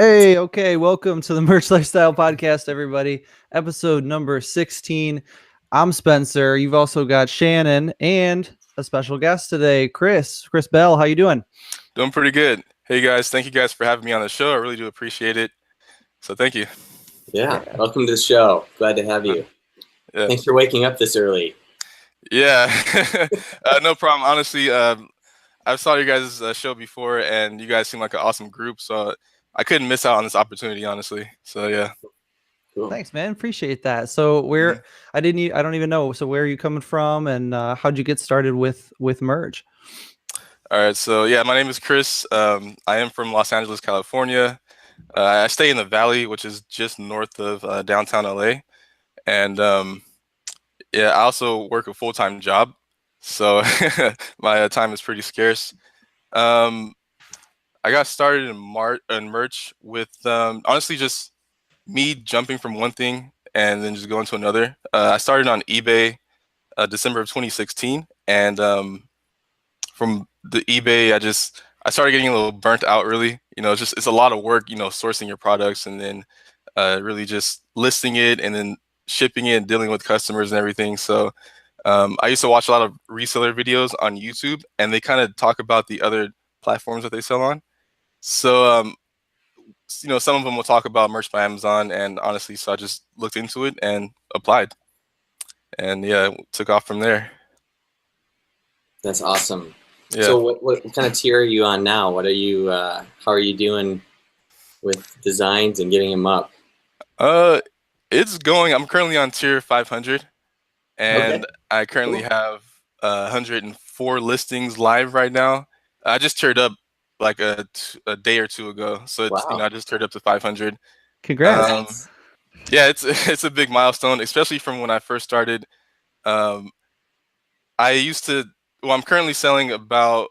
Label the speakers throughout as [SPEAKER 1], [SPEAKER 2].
[SPEAKER 1] Hey, okay, welcome to the Merch Lifestyle Podcast, everybody. Episode number 16. I'm Spencer. You've also got Shannon and a special guest today, Chris Bell. How you doing?
[SPEAKER 2] Doing pretty good. Hey guys, thank you guys for having me on the show. I really do appreciate it. So thank you.
[SPEAKER 3] Yeah, welcome to the show. Glad to have you.
[SPEAKER 2] Yeah.
[SPEAKER 3] Thanks for waking up this early.
[SPEAKER 2] Yeah, no problem. Honestly, I've saw you guys' show before, and you guys seem like an awesome group. So I couldn't miss out on this opportunity, honestly. So yeah.
[SPEAKER 3] Cool.
[SPEAKER 1] Thanks, man. Appreciate that. So I don't even know. So where are you coming from, and how'd you get started with Merge?
[SPEAKER 2] All right. So yeah, my name is Chris. I am from Los Angeles, California. I stay in the Valley, which is just north of downtown LA, and yeah, I also work a full-time job, so my time is pretty scarce. Um, I got started in merch with honestly just me jumping from one thing and then just going to another. I started on eBay December of 2016, and from the eBay, I started getting a little burnt out. Really, it's a lot of work, sourcing your products and then really just listing it and then shipping it and dealing with customers and everything. So I used to watch a lot of reseller videos on YouTube, and they kind of talk about the other platforms that they sell on. So some of them will talk about merch by Amazon, and honestly, so I just looked into it and applied, and yeah, took off from there.
[SPEAKER 3] That's awesome.
[SPEAKER 2] Yeah.
[SPEAKER 3] So what kind of tier are you on now? What are you? How are you doing with designs and getting them up?
[SPEAKER 2] It's going. I'm currently on tier 500, and
[SPEAKER 3] Okay.
[SPEAKER 2] I currently have 104 listings live right now. I just tiered up like a day or two ago, so it's
[SPEAKER 3] Wow.
[SPEAKER 2] I just tiered up to 500.
[SPEAKER 1] Congrats.
[SPEAKER 2] Yeah, it's a big milestone, especially from when I first started. I used to. Well, I'm currently selling about,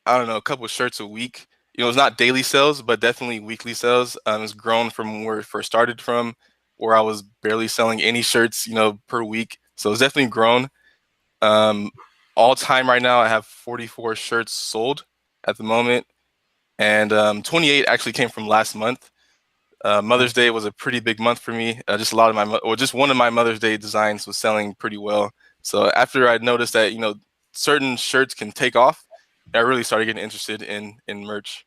[SPEAKER 2] I don't know, a couple of shirts a week. It's not daily sales, but definitely weekly sales. It's grown from where it first started from, where I was barely selling any shirts, per week. So it's definitely grown. All time right now, I have 44 shirts sold at the moment, and 28 actually came from last month. Mother's Day was a pretty big month for me. Just a lot of just one of my Mother's Day designs was selling pretty well. So after I noticed that, certain shirts can take off, I really started getting interested in merch.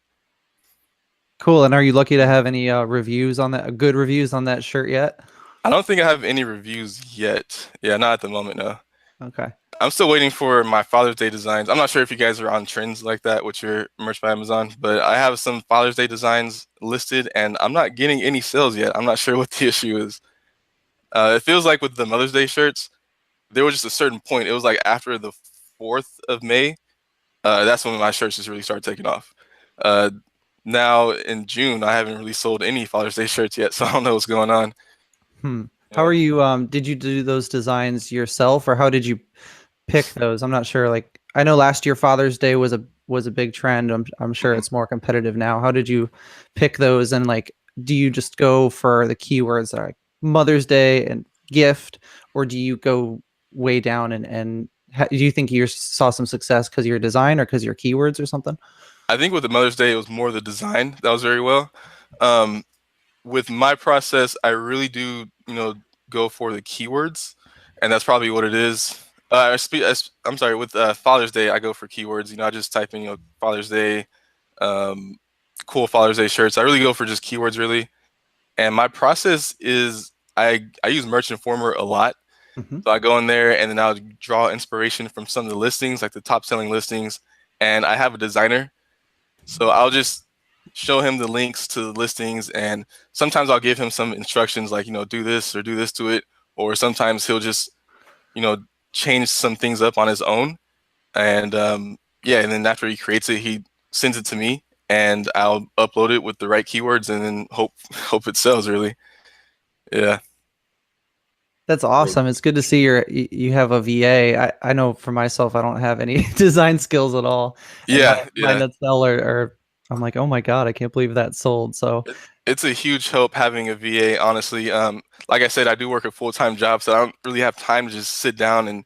[SPEAKER 1] Cool. And are you lucky to have any reviews on that? Good reviews on that shirt yet?
[SPEAKER 2] I don't think I have any reviews yet. Yeah, not at the moment, no.
[SPEAKER 1] Okay.
[SPEAKER 2] I'm still waiting for my Father's Day designs. I'm not sure if you guys are on trends like that with your merch by Amazon, but I have some Father's Day designs listed, and I'm not getting any sales yet. I'm not sure what the issue is. It feels like with the Mother's Day shirts, there was just a certain point. It was like after the 4th of May, that's when my shirts just really started taking off. Now in June, I haven't really sold any Father's Day shirts yet, so I don't know what's going on.
[SPEAKER 1] How are you? Did you do those designs yourself, or how did you pick those? I'm not sure. Like, I know last year Father's Day was a big trend. I'm sure it's more competitive now. How did you pick those? And like, do you just go for the keywords like Mother's Day and gift, or do you go way down and do you think you saw some success because of your design or because your keywords or something?
[SPEAKER 2] I think with the Mother's Day, it was more the design that was very well. With my process, I really do, go for the keywords, and that's probably what it is. I'm sorry, with Father's Day, I go for keywords. I just type in, Father's Day, cool Father's Day shirts. I really go for just keywords, really. And my process is I use Merch Informer a lot. So I go in there and then I'll draw inspiration from some of the listings, like the top selling listings. And I have a designer. So I'll just show him the links to the listings, and sometimes I'll give him some instructions like, do this or do this to it. Or sometimes he'll just, change some things up on his own. And yeah, and then after he creates it, he sends it to me and I'll upload it with the right keywords and then hope it sells, really. Yeah.
[SPEAKER 1] That's awesome. It's good to see you have a VA. I know for myself, I don't have any design skills at all.
[SPEAKER 2] Yeah.
[SPEAKER 1] Mine that sell or I'm like, oh my God, I can't believe that sold. So
[SPEAKER 2] it's a huge help having a VA, honestly. Like I said, I do work a full-time job, so I don't really have time to just sit down and,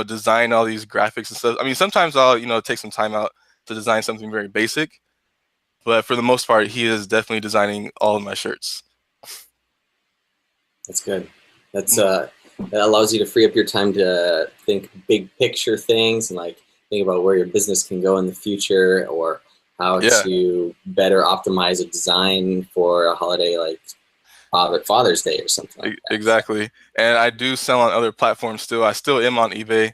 [SPEAKER 2] design all these graphics and stuff. I mean, sometimes I'll, take some time out to design something very basic, but for the most part, he is definitely designing all of my shirts.
[SPEAKER 3] That's good. That's that allows you to free up your time to think big picture things and like think about where your business can go in the future, or how to better optimize a design for a holiday like Father's Day or something like that.
[SPEAKER 2] Exactly. And I do sell on other platforms still. I still am on eBay.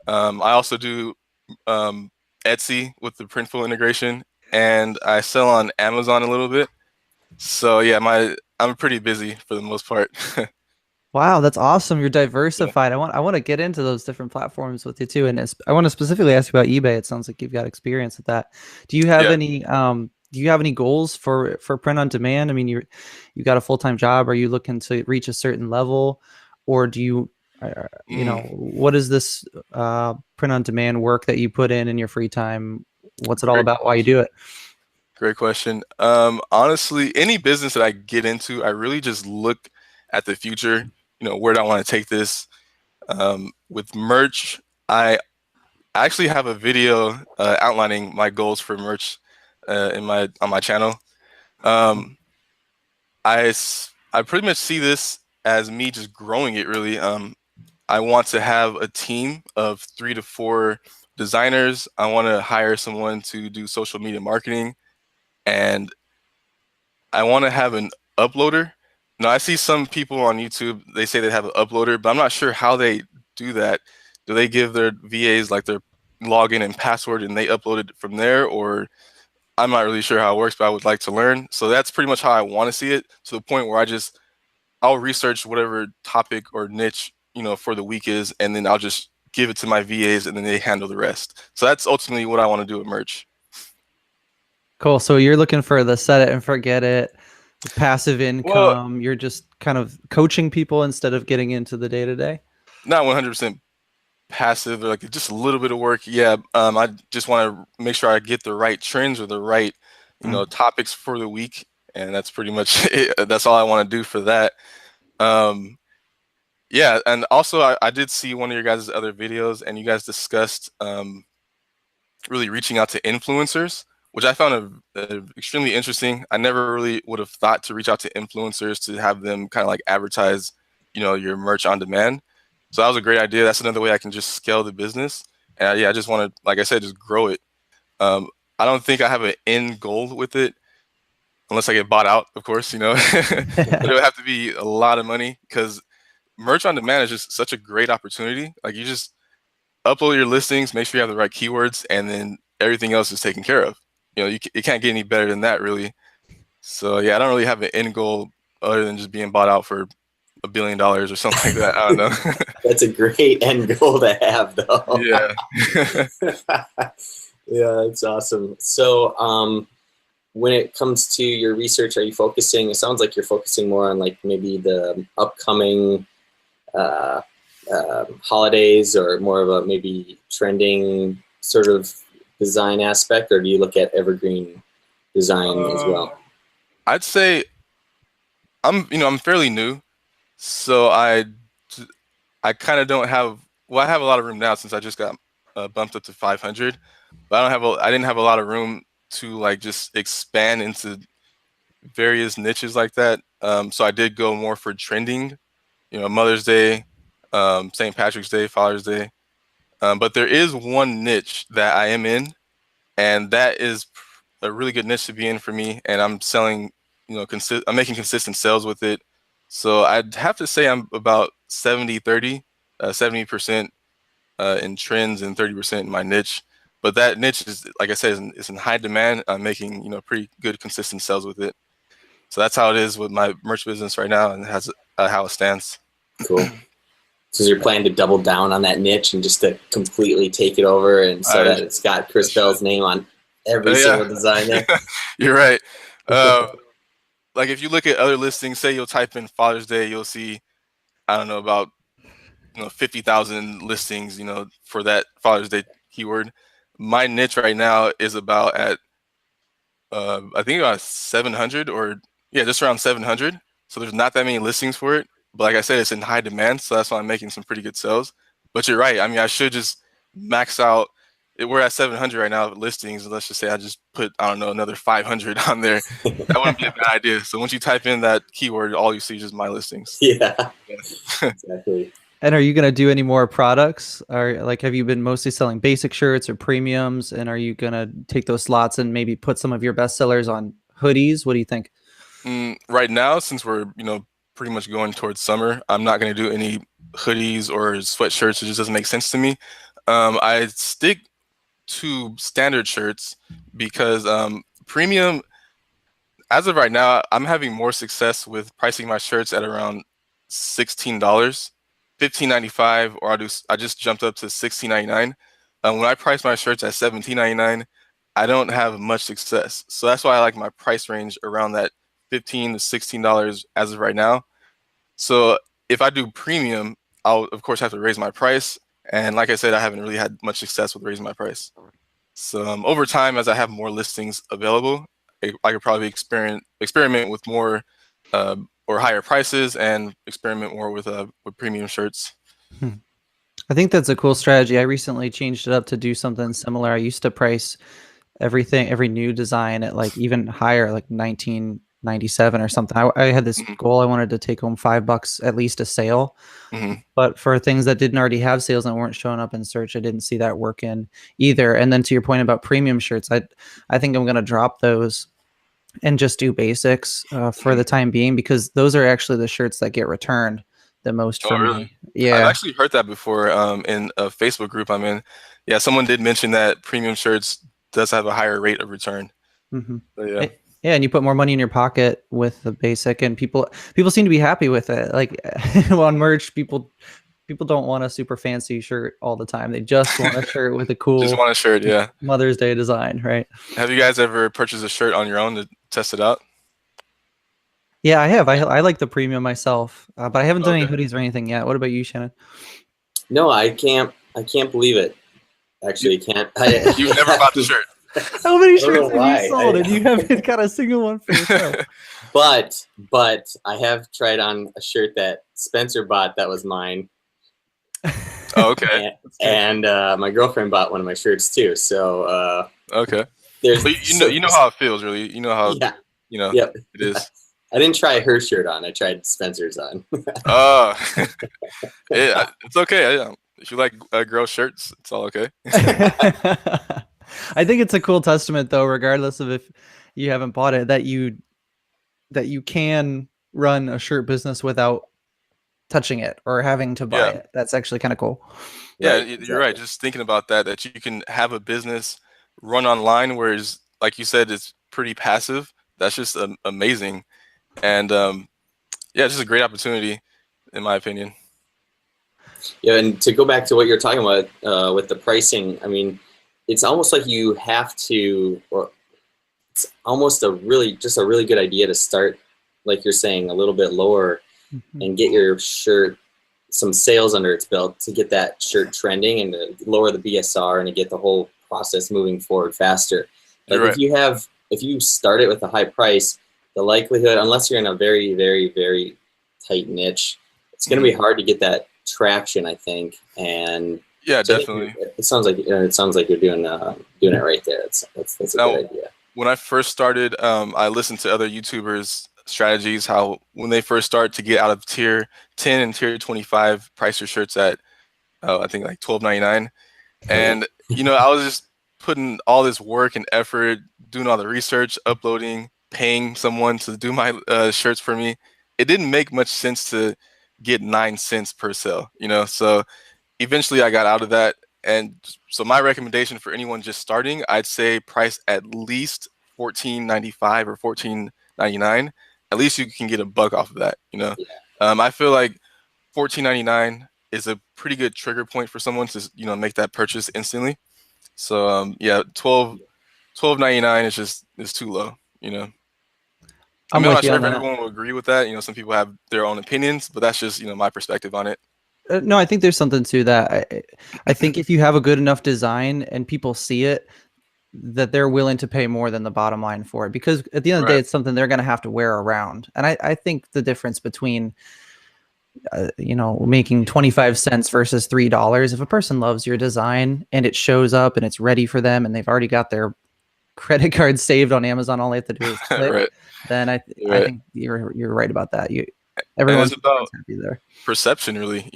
[SPEAKER 2] I also do Etsy with the Printful integration, and I sell on Amazon a little bit. So yeah, I'm pretty busy for the most part.
[SPEAKER 1] Wow, that's awesome. You're diversified. I want to get into those different platforms with you too. And I want to specifically ask you about eBay. It sounds like you've got experience with that. Do you have any goals for print on demand? I mean, you got a full-time job. Are you looking to reach a certain level, or do you what is this print on demand work that you put in your free time? What's it all about? Why you do it?
[SPEAKER 2] Great question. Honestly, any business that I get into, I really just look at the future. Where do I want to take this? With merch, I actually have a video outlining my goals for merch on my channel. I pretty much see this as me just growing it really. I want to have a team of 3 to 4 designers. I want to hire someone to do social media marketing, and I want to have an uploader. Now, I see some people on YouTube, they say they have an uploader, but I'm not sure how they do that. Do they give their VAs like their login and password and they upload it from there? Or I'm not really sure how it works, but I would like to learn. So that's pretty much how I want to see it, to the point where I'll research whatever topic or niche, for the week is, and then I'll just give it to my VAs and then they handle the rest. So that's ultimately what I want to do with merch.
[SPEAKER 1] Cool. So you're looking for the set it and forget it, the passive income. Well, you're just kind of coaching people instead of getting into the day-to-day?
[SPEAKER 2] Not 100% passive, or like just a little bit of work. Yeah. I just want to make sure I get the right trends or the right, topics for the week. And that's pretty much it. That's all I want to do for that. Yeah. And also I did see one of your guys' other videos, and you guys discussed really reaching out to influencers, which I found extremely interesting. I never really would have thought to reach out to influencers to have them kind of like advertise, your merch on demand. So that was a great idea. That's another way I can just scale the business. And I just want to, like I said, just grow it. I don't think I have an end goal with it, unless I get bought out, of course, But it would have to be a lot of money, because merch on demand is just such a great opportunity. Like, you just upload your listings, make sure you have the right keywords, and then everything else is taken care of. You can't get any better than that, really. So yeah, I don't really have an end goal other than just being bought out for $1 billion or something like that. I don't know.
[SPEAKER 3] That's a great end goal to have, though.
[SPEAKER 2] Yeah.
[SPEAKER 3] Yeah, that's awesome. So when it comes to your research, are you focusing, it sounds like you're focusing more on like maybe the upcoming holidays, or more of a maybe trending sort of design aspect, or do you look at evergreen design as well?
[SPEAKER 2] I'd say I'm fairly new, so I kind of don't have, I have a lot of room now since I just got bumped up to 500, but I didn't have a lot of room to like just expand into various niches like that. So I did go more for trending, Mother's Day, St. Patrick's Day, Father's Day. But there is one niche that I am in, and that is a really good niche to be in for me. And I'm selling, I'm making consistent sales with it. So I'd have to say I'm about 70-30, 70% in trends and 30% in my niche. But that niche is, like I said, is in high demand. I'm making, pretty good consistent sales with it. So that's how it is with my merch business right now, and has how it stands.
[SPEAKER 3] Cool. So you're planning to double down on that niche and just to completely take it over, and so that it's got Chris Bell's name on every single design there?
[SPEAKER 2] You're right. Like if you look at other listings, say you'll type in Father's Day, you'll see, I don't know, about 50,000 listings, for that Father's Day keyword. My niche right now is about at I think about 700, or just around 700. So there's not that many listings for it. But like I said, it's in high demand, so that's why I'm making some pretty good sales. But you're right. I mean, I should just max out we're at 700 right now listings. Let's just say I just put, I don't know, another 500 on there. That wouldn't be a bad idea. So once you type in that keyword, all you see is just my listings.
[SPEAKER 3] Yeah, exactly.
[SPEAKER 1] And are you going to do any more products? Or like, have you been mostly selling basic shirts or premiums? And are you going to take those slots and maybe put some of your best sellers on hoodies? What do you think?
[SPEAKER 2] Right now, since we're, pretty much going towards summer, I'm not going to do any hoodies or sweatshirts. It just doesn't make sense to me. I stick to standard shirts because premium, as of right now, I'm having more success with pricing my shirts at around $16, $15.95, or I just jumped up to $16.99. When I price my shirts at $17.99, I don't have much success. So that's why I like my price range around that $15 to $16 as of right now. So if I do premium, I'll of course have to raise my price. And like I said, I haven't really had much success with raising my price. So over time, as I have more listings available, I could probably experiment with more or higher prices and experiment more with premium shirts.
[SPEAKER 1] I think that's a cool strategy. I recently changed it up to do something similar. I used to price every new design at like even higher, like 1997 or something. I had this goal. I wanted to take home $5 at least a sale. But for things that didn't already have sales and weren't showing up in search, I didn't see that work in either. And then to your point about premium shirts, I think I'm going to drop those and just do basics for the time being, because those are actually the shirts that get returned the most for
[SPEAKER 2] really?
[SPEAKER 1] me. Yeah,
[SPEAKER 2] I've actually heard that before in a Facebook group I'm in. Yeah, someone did mention that premium shirts does have a higher rate of return.
[SPEAKER 1] Yeah. Yeah, and you put more money in your pocket with the basic, and people seem to be happy with it. Like on merch, people don't want a super fancy shirt all the time. They just want a shirt with a cool
[SPEAKER 2] just want a shirt, yeah.
[SPEAKER 1] Mother's Day design, right?
[SPEAKER 2] Have you guys ever purchased a shirt on your own to test it out?
[SPEAKER 1] Yeah, I have. I like the premium myself, but I haven't done any hoodies or anything yet. What about you, Shannon?
[SPEAKER 3] No, I can't believe it. Actually, can't.
[SPEAKER 2] You've never bought the shirt.
[SPEAKER 1] How many shirts have you sold, and you haven't got a single one for yourself?
[SPEAKER 3] But I have tried on a shirt that Spencer bought that was mine.
[SPEAKER 2] Oh, okay.
[SPEAKER 3] And my girlfriend bought one of my shirts too. So
[SPEAKER 2] okay. But you know how it feels, really. You know how it is.
[SPEAKER 3] I didn't try her shirt on. I tried Spencer's on.
[SPEAKER 2] Oh, yeah, it's okay. Yeah. If you like girl shirts, it's all okay.
[SPEAKER 1] I think it's a cool testament, though, regardless of if you haven't bought it, that you can run a shirt business without touching it or having to buy it. That's actually kind of cool.
[SPEAKER 2] Yeah, you're right. Just thinking about that you can have a business run online, whereas, like you said, it's pretty passive. That's just amazing. And just a great opportunity, in my opinion.
[SPEAKER 3] Yeah, and to go back to what you're talking about with the pricing, I mean, it's almost like you have to, or it's almost a really good idea to start, like you're saying, a little bit lower and get your shirt some sales under its belt to get that shirt trending and to lower the BSR and to get the whole process moving forward faster. Like if you start it with a high price, the likelihood, unless you're in a very, very, very tight niche, it's going to be hard to get that traction, I think. And
[SPEAKER 2] yeah, definitely.
[SPEAKER 3] It sounds like you're doing it right there. That's a good idea.
[SPEAKER 2] When I first started, I listened to other YouTubers' strategies, how when they first start to get out of tier 10 and tier 25, price your shirts at I think like $12.99. And I was just putting all this work and effort, doing all the research, uploading, paying someone to do my shirts for me. It didn't make much sense to get 9 cents per sale, so eventually I got out of that. And so my recommendation for anyone just starting, I'd say price at least $14.95 or $14.99. At least you can get $1 off of that, I feel like $14.99 is a pretty good trigger point for someone to make that purchase instantly. So $12.99 is too low, I'm not sure if everyone will agree with that. Some people have their own opinions, but that's just my perspective on it.
[SPEAKER 1] No, I think there's something to that. I think if you have a good enough design and people see it, that they're willing to pay more than the bottom line for it, because at the end of the day, it's something they're going to have to wear around. And I think the difference between making 25 cents versus $3. If a person loves your design and it shows up and it's ready for them and they've already got their credit card saved on Amazon, all they have to do is click,
[SPEAKER 2] Right.
[SPEAKER 1] then I
[SPEAKER 2] Right.
[SPEAKER 1] think you're right about that.
[SPEAKER 2] And
[SPEAKER 1] Everyone's
[SPEAKER 2] it's about
[SPEAKER 1] happy there.
[SPEAKER 2] perception, really.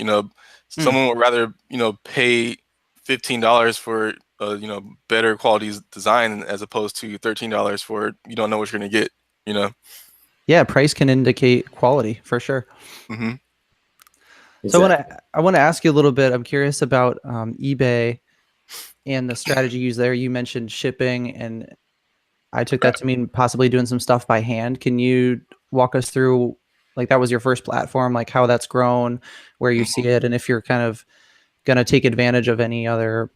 [SPEAKER 2] Someone would rather pay $15 for better quality design as opposed to $13 for you don't know what you're gonna get.
[SPEAKER 1] Yeah, price can indicate quality for sure.
[SPEAKER 2] Mm-hmm.
[SPEAKER 1] So I want to ask you a little bit. I'm curious about eBay and the strategy used there. You mentioned shipping, and I took that to mean possibly doing some stuff by hand. Can you walk us through, like, that was your first platform, like how that's grown, where you see it, and if you're kind of going to take advantage of any other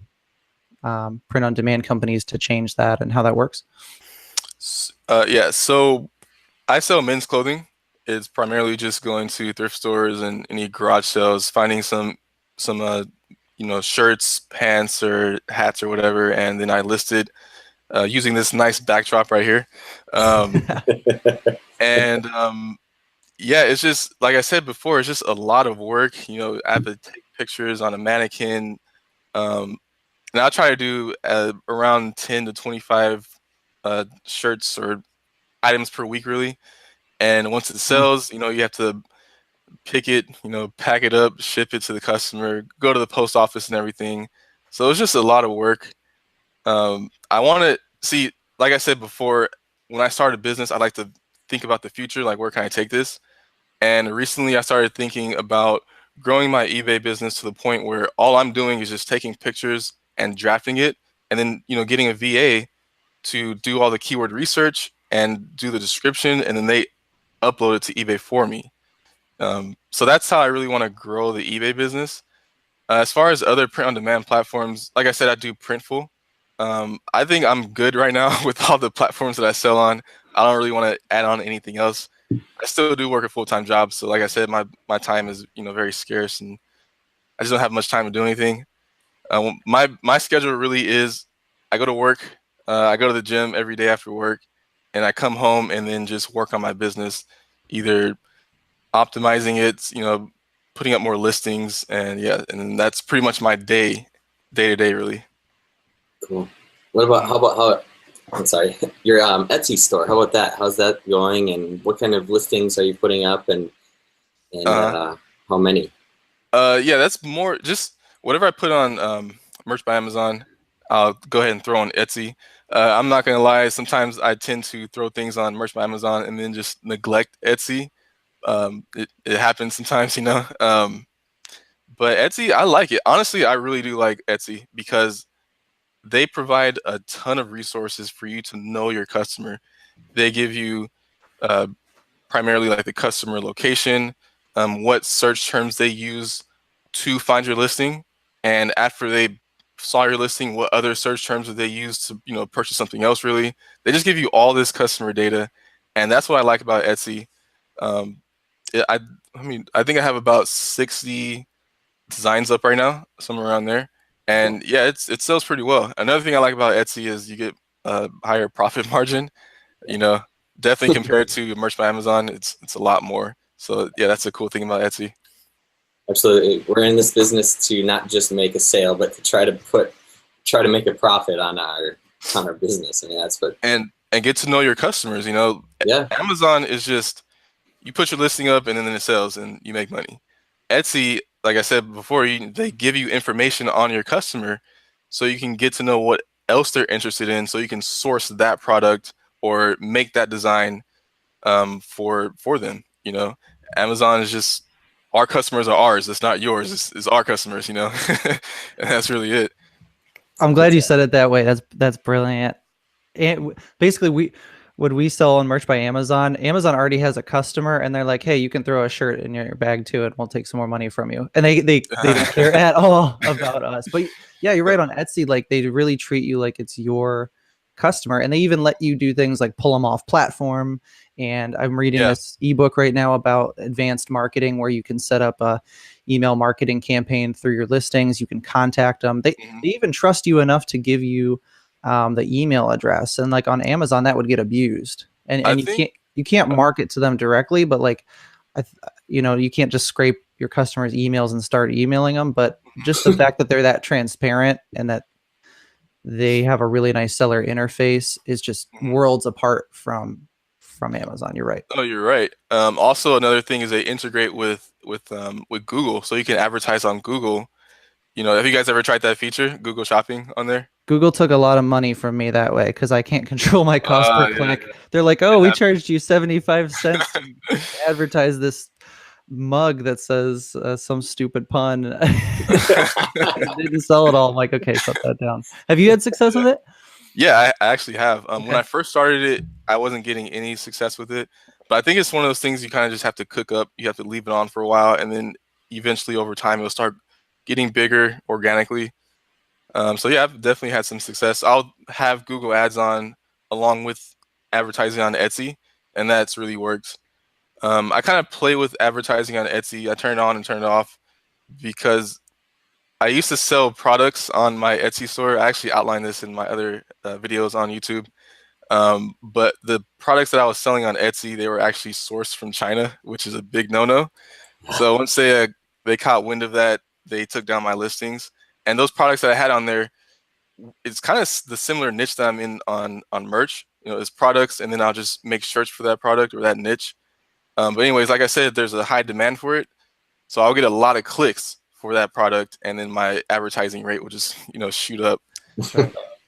[SPEAKER 1] print-on-demand companies to change that and how that works?
[SPEAKER 2] Yeah, so I sell men's clothing. It's primarily just going to thrift stores and any garage sales, finding some shirts, pants, or hats or whatever, and then I list it using this nice backdrop right here. And yeah, it's just like I said before, it's just a lot of work. I have to take pictures on a mannequin, and I try to do around 10 to 25 shirts or items per week, really. And once it sells, you have to pick it, pack it up, ship it to the customer, go to the post office and everything. So it's just a lot of work. I want to see, like I said before, when I start a business, I like to think about the future, like where can I take this? And recently I started thinking about growing my eBay business to the point where all I'm doing is just taking pictures and drafting it, and then getting a VA to do all the keyword research and do the description, and then they upload it to eBay for me. So that's how I really want to grow the eBay business. As far as other print-on-demand platforms, like I said, I do Printful. I think I'm good right now with all the platforms that I sell on. I don't really want to add on anything else. I still do work a full-time job, so like I said, my time is very scarce, and I just don't have much time to do anything. My schedule really is, I go to work, I go to the gym every day after work, and I come home and then just work on my business, either optimizing it, putting up more listings, and and that's pretty much my day to day, really.
[SPEAKER 3] Cool. I'm sorry, your Etsy store, how about that? How's that going, and what kind of listings are you putting up, and how many?
[SPEAKER 2] Yeah, that's more just whatever I put on Merch by Amazon, I'll go ahead and throw on Etsy. I'm not gonna lie, sometimes I tend to throw things on Merch by Amazon and then just neglect Etsy. It happens sometimes, but Etsy, I like it. Honestly, I really do like Etsy because they provide a ton of resources for you to know your customer. They give you primarily like the customer location, what search terms they use to find your listing, and after they saw your listing, what other search terms did they use to purchase something else. Really, they just give you all this customer data, and that's what I like about Etsy. I mean, I think I have about 60 designs up right now, somewhere around there. And yeah, it sells pretty well. Another thing I like about Etsy is you get a higher profit margin. Definitely compared to Merch by Amazon, it's a lot more. So yeah, that's a cool thing about Etsy.
[SPEAKER 3] Absolutely, we're in this business to not just make a sale, but to try to make a profit on our business. I mean, that's what.
[SPEAKER 2] And get to know your customers.
[SPEAKER 3] Yeah.
[SPEAKER 2] Amazon is just, you put your listing up and then it sells and you make money. Etsy, like I said before, they give you information on your customer so you can get to know what else they're interested in, so you can source that product or make that design for them. Amazon is just, our customers are ours. It's not yours. It's our customers, and that's really it.
[SPEAKER 1] I'm glad you said it that way. That's brilliant. And basically, when we sell on Merch by Amazon, Amazon already has a customer, and they're like, "Hey, you can throw a shirt in your bag too, and we'll take some more money from you." And they don't care at all about us. But yeah, you're right. On Etsy, like, they really treat you like it's your customer, and they even let you do things like pull them off platform. And I'm reading this ebook right now about advanced marketing, where you can set up a email marketing campaign through your listings. You can contact them. They even trust you enough to give you the email address. And like on Amazon, that would get abused. And you can't market to them directly, but like, you can't just scrape your customers' emails and start emailing them, but just the fact that they're that transparent and that they have a really nice seller interface is just worlds apart from Amazon. You're right.
[SPEAKER 2] Oh, you're right. Also, another thing is they integrate with Google, so you can advertise on Google. You know, have you guys ever tried that feature, Google Shopping, on there?
[SPEAKER 1] Google took a lot of money from me that way because I can't control my cost per
[SPEAKER 2] Yeah.
[SPEAKER 1] click. They're like, oh, we charged you 75 cents to advertise this mug that says some stupid pun. I didn't sell it all. I'm like, okay, shut that down. Have you had success with it?
[SPEAKER 2] Yeah, I actually have.
[SPEAKER 1] Okay.
[SPEAKER 2] When I first started it, I wasn't getting any success with it. But I think it's one of those things you kind of just have to cook up. You have to leave it on for a while, and then eventually over time it'll start getting bigger organically. So yeah, I've definitely had some success. I'll have Google Ads on along with advertising on Etsy, and that's really worked. I kind of play with advertising on Etsy. I turn it on and turn it off because I used to sell products on my Etsy store. I actually outlined this in my other videos on YouTube. But the products that I was selling on Etsy, they were actually sourced from China, which is a big no-no. So once they caught wind of that, they took down my listings. And those products that I had on there, it's kind of the similar niche that I'm in on merch. You know, it's products, and then I'll just make shirts for that product or that niche. But anyways, like I said, there's a high demand for it, so I'll get a lot of clicks for that product, and then my advertising rate will just shoot up.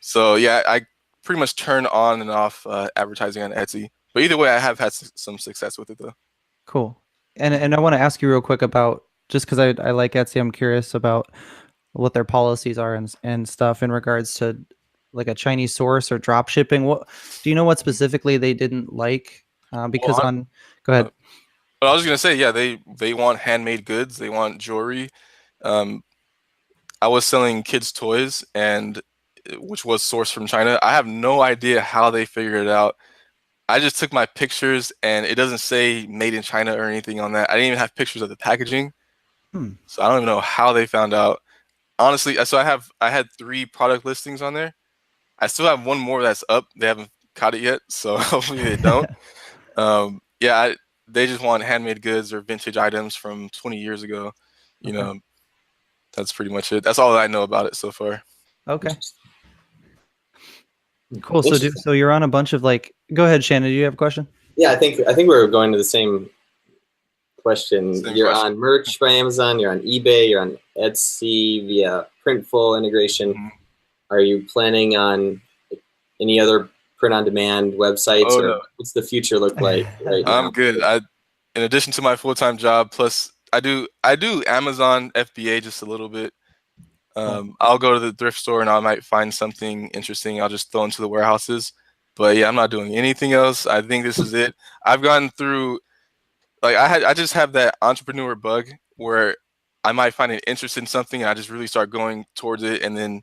[SPEAKER 2] So yeah, I pretty much turn on and off advertising on Etsy. But either way, I have had some success with it though.
[SPEAKER 1] Cool. And I want to ask you real quick about, just because I like Etsy, I'm curious about what their policies are and stuff in regards to like a Chinese source or drop shipping. What do you know what specifically they didn't like? Because go ahead.
[SPEAKER 2] But I was gonna say, yeah, they want handmade goods. They want jewelry. I was selling kids' toys, and which was sourced from China. I have no idea how they figured it out. I just took my pictures, and it doesn't say made in China or anything on that. I didn't even have pictures of the packaging. So I don't even know how they found out. Honestly, so I had 3 product listings on there. I still have 1 more that's up. They haven't caught it yet, so hopefully they don't. Yeah, they just want handmade goods or vintage items from 20 years ago. You know, that's pretty much it. That's all I know about it so far.
[SPEAKER 1] Okay. Cool. So you're on a bunch of go ahead, Shannon. Do you have a question?
[SPEAKER 3] Yeah, I think we're going to the same question. You're on merch by Amazon, you're on eBay, you're on Etsy via Printful integration. Are you planning on any other print-on-demand websites, or
[SPEAKER 2] no.
[SPEAKER 3] what's the future look like right now?
[SPEAKER 2] I'm good. In addition to my full-time job, plus I do Amazon FBA just a little bit. I'll go to the thrift store and I might find something interesting. I'll just throw into the warehouses. But yeah, I'm not doing anything else. I think this is it. I've gone through, I just have that entrepreneur bug where I might find an interest in something and I just really start going towards it and then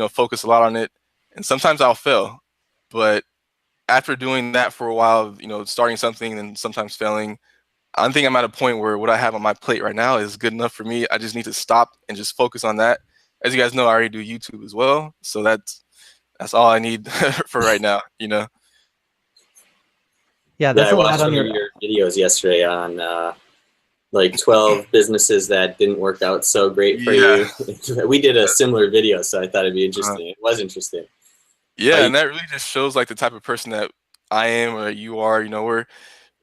[SPEAKER 2] focus a lot on it. And sometimes I'll fail. But after doing that for a while, starting something and sometimes failing, I think I'm at a point where what I have on my plate right now is good enough for me. I just need to stop and just focus on that. As you guys know, I already do YouTube as well. So that's all I need for right now,
[SPEAKER 1] Yeah, that's
[SPEAKER 3] I
[SPEAKER 1] a lot
[SPEAKER 3] watched
[SPEAKER 1] on
[SPEAKER 3] one of your videos yesterday on 12 businesses that didn't work out so great for you. We did a similar video, so I thought it'd be interesting. It was interesting.
[SPEAKER 2] Yeah, and that really just shows the type of person that I am or you are.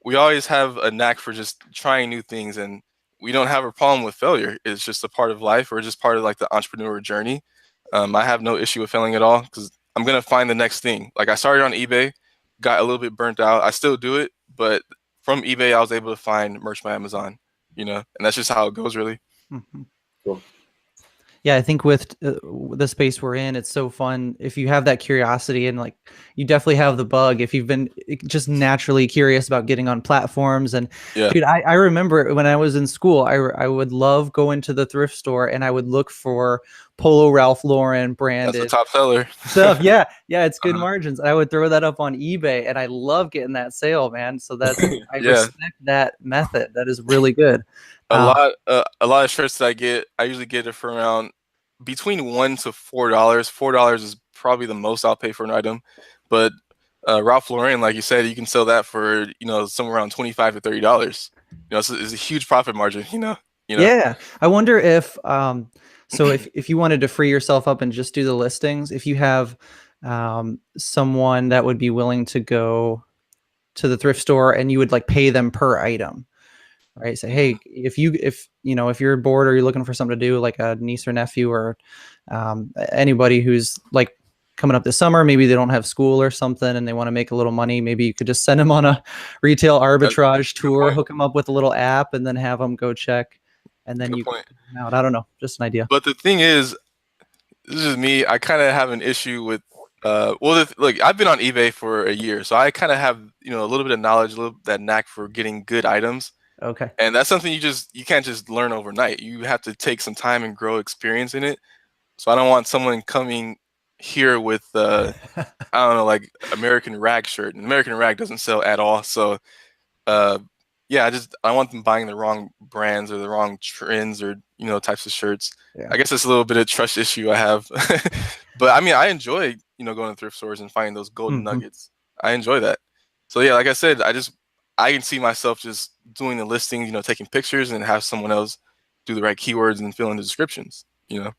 [SPEAKER 2] We always have a knack for just trying new things, and we don't have a problem with failure. It's just a part of life, or just part of the entrepreneur journey. I have no issue with failing at all because I'm gonna find the next thing. I started on eBay, got a little bit burnt out. I still do it, but from eBay, I was able to find merch by Amazon. And that's just how it goes, really.
[SPEAKER 3] Cool.
[SPEAKER 1] Yeah, I think with the space we're in, it's so fun. If you have that curiosity and you definitely have the bug, if you've been just naturally curious about getting on platforms. And dude, I remember when I was in school, I would love going to the thrift store and I would look for Polo Ralph Lauren branded.
[SPEAKER 2] That's the top seller
[SPEAKER 1] stuff. Yeah, it's good margins. I would throw that up on eBay and I love getting that sale, man. So that's I respect that method. That is really good.
[SPEAKER 2] A lot of shirts that I get, I usually get it for around between $1 to $4. $4 is probably the most I'll pay for an item, but Ralph Lauren, like you said, you can sell that for somewhere around $25 to $30. It's a huge profit margin. you know?
[SPEAKER 1] Yeah. I wonder if so if you wanted to free yourself up and just do the listings, if you have someone that would be willing to go to the thrift store and you would like pay them per item, right? Say, hey, if you're bored or you're looking for something to do, like a niece or nephew or anybody who's like coming up this summer, maybe they don't have school or something and they want to make a little money. Maybe you could just send them on a retail arbitrage tour, hook them up with a little app, and then have them go check, and then
[SPEAKER 2] Good
[SPEAKER 1] you can
[SPEAKER 2] point.
[SPEAKER 1] put them out. I don't know, just an idea.
[SPEAKER 2] But the thing is, this is me. I kind of have an issue with, look, I've been on eBay for a year, so I kind of have, a little bit of knowledge, a little that knack for getting good items,
[SPEAKER 1] Okay.
[SPEAKER 2] and that's something you can't just learn overnight. You have to take some time and grow experience in it. So I don't want someone coming here with, I don't know, like American Rag shirt. And American Rag doesn't sell at all, so yeah, I want them buying the wrong brands or the wrong trends or types of shirts.
[SPEAKER 1] Yeah.
[SPEAKER 2] I guess it's a little bit of trust issue I have, but I mean I enjoy going to thrift stores and finding those golden nuggets. I enjoy that. So yeah, like I said, I can see myself just doing the listing, taking pictures and have someone else do the right keywords and fill in the descriptions.
[SPEAKER 3] Yeah.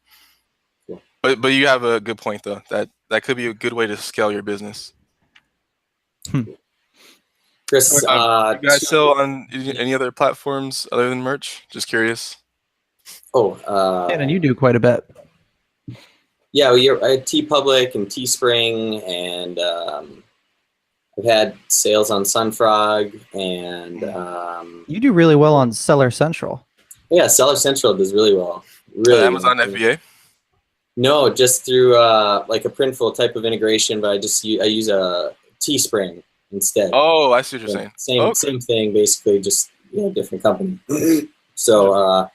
[SPEAKER 2] But you have a good point though. That could be a good way to scale your business.
[SPEAKER 3] Chris,
[SPEAKER 2] You guys sell on any other platforms other than merch? Just curious.
[SPEAKER 1] Shannon, you do quite a bit.
[SPEAKER 3] Yeah, I had TeePublic and Teespring, and I've had sales on Sunfrog, and
[SPEAKER 1] You do really well on Seller Central.
[SPEAKER 3] yeah, Seller Central does really well. Really,
[SPEAKER 2] Amazon FBA?
[SPEAKER 3] No, just through like a Printful type of integration, but I use a Teespring instead.
[SPEAKER 2] Oh, I see what you're saying.
[SPEAKER 3] Same thing, basically, just different company. So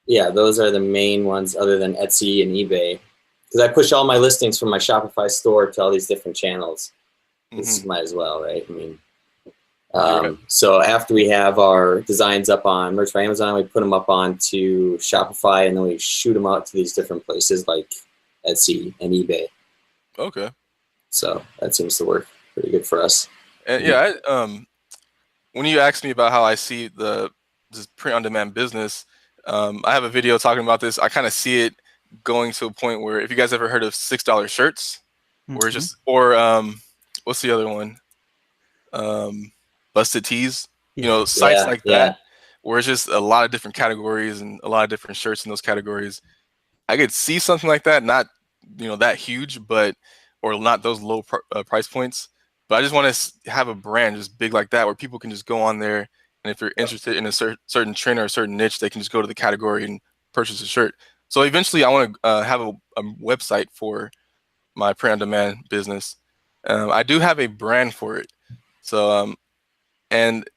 [SPEAKER 3] yeah, those are the main ones, other than Etsy and eBay, because I push all my listings from my Shopify store to all these different channels. This might as well, right? I mean, so after we have our designs up on Merch by Amazon, we put them up onto Shopify, and then we shoot them out to these different places like Etsy and eBay.
[SPEAKER 2] Okay.
[SPEAKER 3] So that seems to work pretty good for us.
[SPEAKER 2] And yeah, when you asked me about how I see this print-on-demand business, I have a video talking about this. I kind of see it going to a point where, if you guys ever heard of $6 shirts, where it's just, or what's the other one? Busted Tees, sites like that, where it's just a lot of different categories and a lot of different shirts in those categories. I could see something like that, not that huge, or not those low price points, but I just want to have a brand just big like that, where people can just go on there, and if you're interested in a certain trend or a certain niche, they can just go to the category and purchase a shirt. So eventually I want to have a website for my print-on-demand business. I do have a brand for it. So and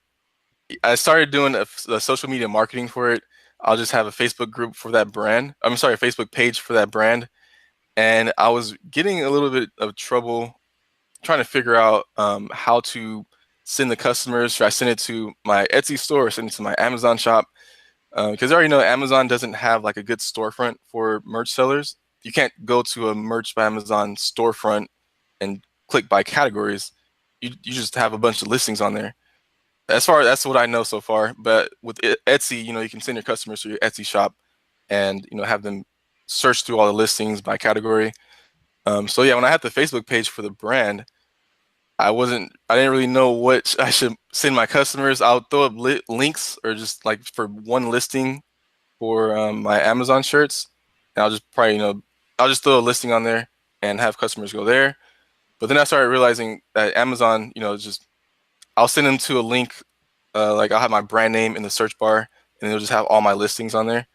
[SPEAKER 2] I started doing a social media marketing for it. I'll just have a Facebook group for that brand. I'm sorry, a Facebook page for that brand. And I was getting a little bit of trouble trying to figure out how to send the customers. Should I send it to my Etsy store or send it to my Amazon shop? Because I already know Amazon doesn't have like a good storefront for merch sellers. You can't go to a Merch by Amazon storefront and click by categories. You just have a bunch of listings on there. That's what I know so far. But with Etsy, you can send your customers to your Etsy shop and have them search through all the listings by category. So yeah, when I had the Facebook page for the brand, I didn't really know what I should send my customers. I'll throw up links, or just like for one listing for my Amazon shirts, and I'll just probably I'll just throw a listing on there and have customers go there. But then I started realizing that Amazon, just I'll send them to a link, like I'll have my brand name in the search bar, and they'll just have all my listings on there.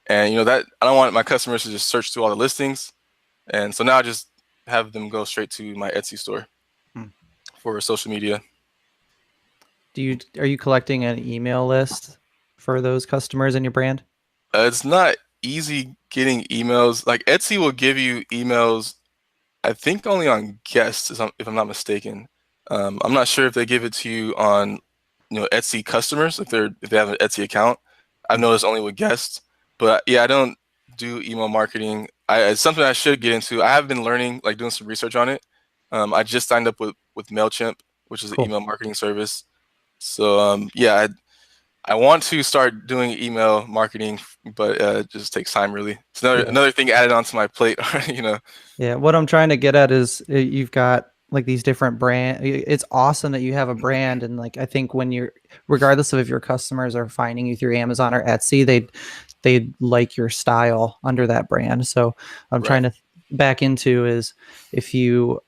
[SPEAKER 2] And that I don't want my customers to just search through all the listings. And so now I just have them go straight to my Etsy store for social media.
[SPEAKER 1] Are you collecting an email list for those customers in your brand?
[SPEAKER 2] It's not easy getting emails. Like Etsy will give you emails, I think only on guests, if I'm not mistaken. I'm not sure if they give it to you on Etsy customers if they have an Etsy account. I've noticed only with guests. But yeah, I don't do email marketing. It's something I should get into. I have been learning, like doing some research on it. I just signed up with MailChimp, which is an email marketing service. So yeah, I want to start doing email marketing, but it just takes time. Really, it's another thing added onto my plate. You know.
[SPEAKER 1] Yeah, what I'm trying to get at is you've got like these different it's awesome that you have a brand, and like I think when you're, regardless of if your customers are finding you through Amazon or Etsy, they like your style under that brand. So I'm
[SPEAKER 2] Right.
[SPEAKER 1] trying to back into is if you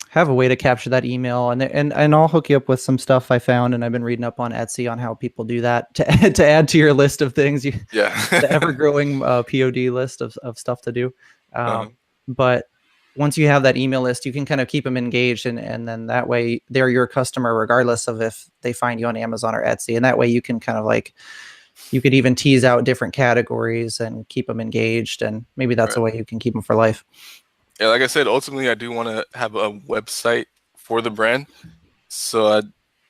[SPEAKER 1] have a way to capture that email, and I'll hook you up with some stuff I found, and I've been reading up on Etsy on how people do that to to add to your list of things.
[SPEAKER 2] Yeah.
[SPEAKER 1] The ever growing POD list of stuff to do. But once you have that email list, you can kind of keep them engaged, and then that way they're your customer regardless of if they find you on Amazon or Etsy. And that way you can kind of like, you could even tease out different categories and keep them engaged, and maybe that's a way you can keep them for life.
[SPEAKER 2] Yeah, like I said, ultimately I do want to have a website for the brand. So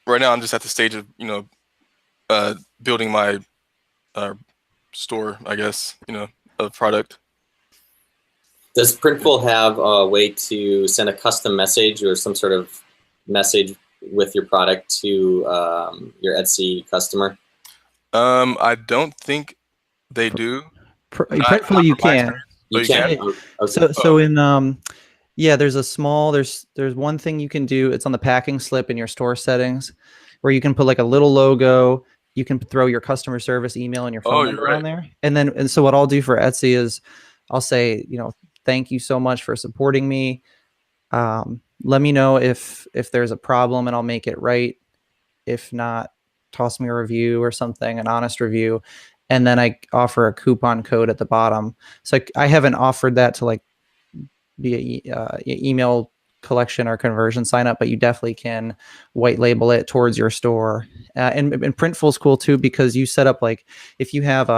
[SPEAKER 2] right now I'm just at the stage of, you know, building my store, I guess, you know, of product.
[SPEAKER 3] Does Printful have a way to send a custom message or some sort of message with your product to your Etsy customer?
[SPEAKER 2] I don't think they do.
[SPEAKER 1] Printful you can.
[SPEAKER 3] You can.
[SPEAKER 1] Okay. So in yeah, there's one thing you can do. It's on the packing slip in your store settings, where you can put like a little logo. You can throw your customer service email and your phone number on there. And so what I'll do for Etsy is I'll say, you know, thank you so much for supporting me. Let me know if there's a problem and I'll make it right. If not, toss me a review or something, an honest review. And then I offer a coupon code at the bottom. So I haven't offered that to like be a email collection or conversion sign up, but you definitely can white label it towards your store. And Printful's cool too, because you set up like, if you have